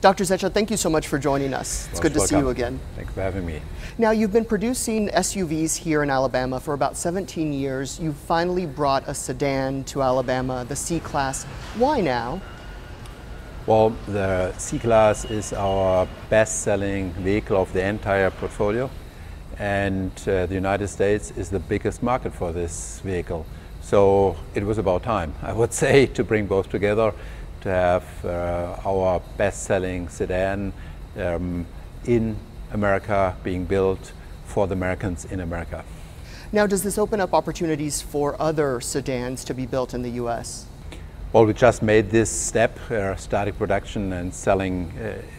Dr. Zetsche, thank you so much for joining us. It's good to see you again. Thanks for having me. Now, you've been producing SUVs here in Alabama for about 17 years. You finally brought a sedan to Alabama, the C-Class. Why now? Well, the C-Class is our best-selling vehicle of the entire portfolio, and the United States is the biggest market for this vehicle. So it was about time, I would say, to bring both together, to have our best-selling sedan in America being built for the Americans in America. Now, does this open up opportunities for other sedans to be built in the U.S.? Well, we just made this step, starting production and selling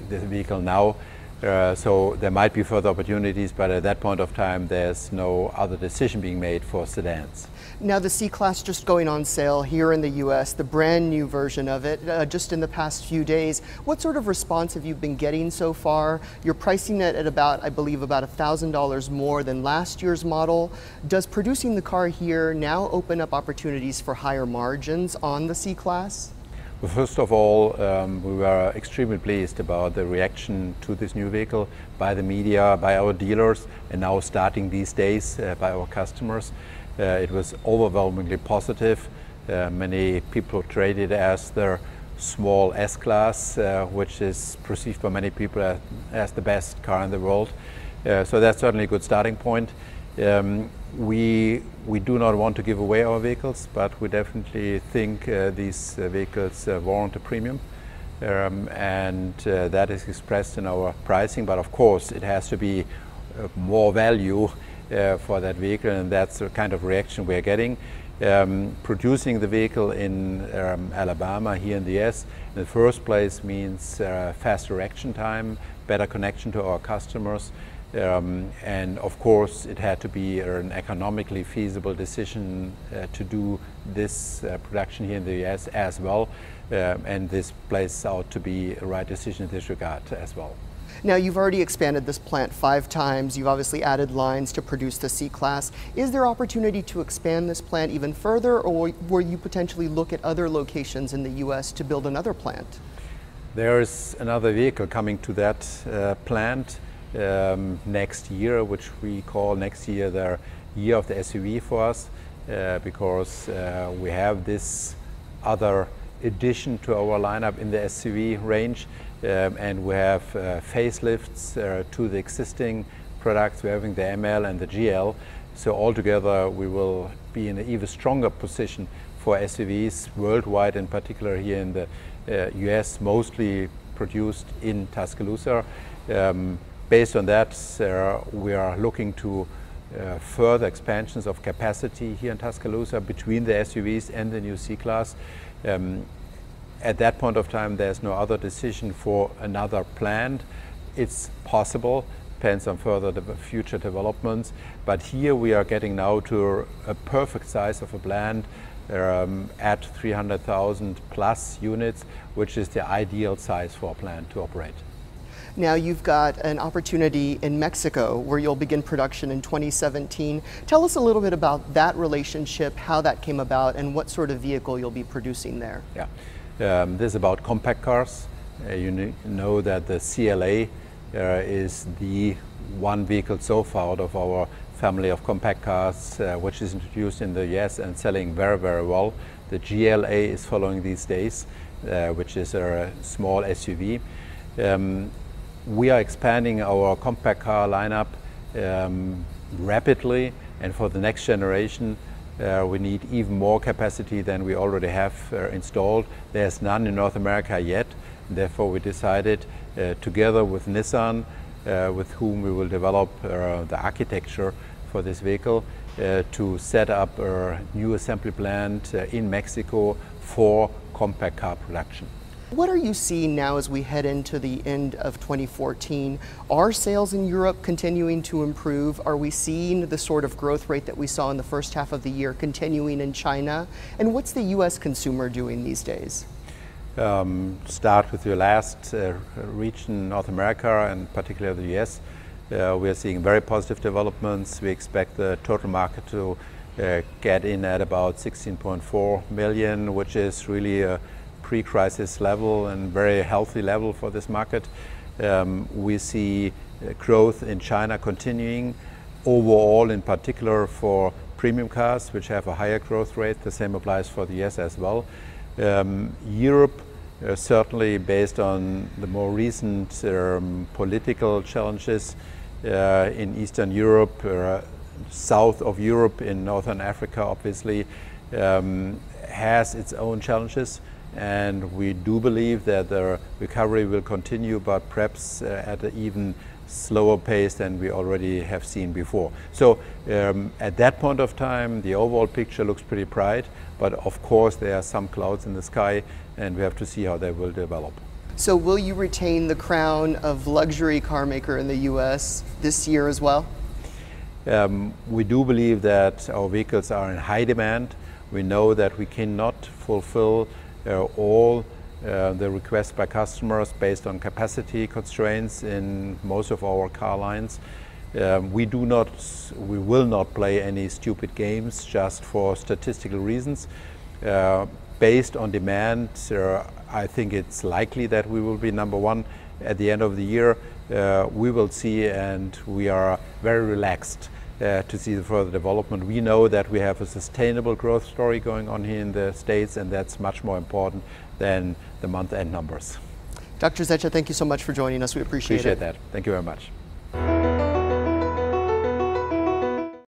the vehicle now. So there might be further opportunities, but at that point of time, there's no other decision being made for sedans. Now, the C-Class just going on sale here in the U.S., the brand new version of it, just in the past few days. What sort of response have you been getting so far? You're pricing it at about, I believe, about $1,000 more than last year's model. Does producing the car here now open up opportunities for higher margins on the C-Class? Well, first of all, we were extremely pleased about the reaction to this new vehicle by the media, by our dealers, and now starting these days by our customers. It was overwhelmingly positive. Many people trade it as their small S-Class, which is perceived by many people as the best car in the world. So that's certainly a good starting point. We do not want to give away our vehicles, but we definitely think these vehicles warrant a premium, and that is expressed in our pricing. But of course, it has to be more value for that vehicle, and that's the kind of reaction we are getting. Producing the vehicle in Alabama here in the US in the first place means faster reaction time, better connection to our customers. And of course, it had to be an economically feasible decision to do this production here in the US as well. And this plays out to be a right decision in this regard as well. Now, you've already expanded this plant 5 times. You've obviously added lines to produce the C-Class. Is there opportunity to expand this plant even further, or will you potentially look at other locations in the US to build another plant? There is another vehicle coming to that plant next year, which we call next year the year of the SUV for us, because we have this other addition to our lineup in the SUV range, and we have facelifts to the existing products. We're having the ML and the GL, so altogether we will be in an even stronger position for SUVs worldwide, in particular here in the US, mostly produced in Tuscaloosa. Based on that, we are looking to further expansions of capacity here in Tuscaloosa between the SUVs and the new C-Class. At that point of time, there's no other decision for another plant. It's possible, depends on further future developments, but here we are getting now to a perfect size of a plant at 300,000 plus units, which is the ideal size for a plant to operate. Now, you've got an opportunity in Mexico where you'll begin production in 2017. Tell us a little bit about that relationship, how that came about, and what sort of vehicle you'll be producing there. Yeah, this is about compact cars. You know that the CLA is the one vehicle so far out of our family of compact cars, which is introduced in the US and selling very, very well. The GLA is following these days, which is a small SUV. We are expanding our compact car lineup rapidly, and for the next generation we need even more capacity than we already have installed. There's none in North America yet. Therefore, we decided together with Nissan, with whom we will develop the architecture for this vehicle, to set up a new assembly plant in Mexico for compact car production. What are you seeing now as we head into the end of 2014? Are sales in Europe continuing to improve? Are we seeing the sort of growth rate that we saw in the first half of the year continuing in China? And what's the US consumer doing these days? Start with your last region, North America, and particularly the US. We are seeing very positive developments. We expect the total market to get in at about 16.4 million, which is really a pre-crisis level and very healthy level for this market. We see growth in China continuing overall, in particular for premium cars, which have a higher growth rate. The same applies for the US as well. Europe, certainly based on the more recent political challenges in Eastern Europe, south of Europe, in Northern Africa, obviously, has its own challenges. And we do believe that the recovery will continue, but perhaps at an even slower pace than we already have seen before. So at that point of time, the overall picture looks pretty bright, but of course there are some clouds in the sky, and we have to see how they will develop. So will you retain the crown of luxury car maker in the US this year as well? We do believe that our vehicles are in high demand. We know that we cannot fulfill all the requests by customers based on capacity constraints in most of our car lines. We will not play any stupid games just for statistical reasons. Based on demand, I think it's likely that we will be number one at the end of the year. We will see, and we are very relaxed to see the further development. We know that we have a sustainable growth story going on here in the States, and that's much more important than the month-end numbers. Dr. Zetsche, thank you so much for joining us. We appreciate it. Appreciate that. Thank you very much.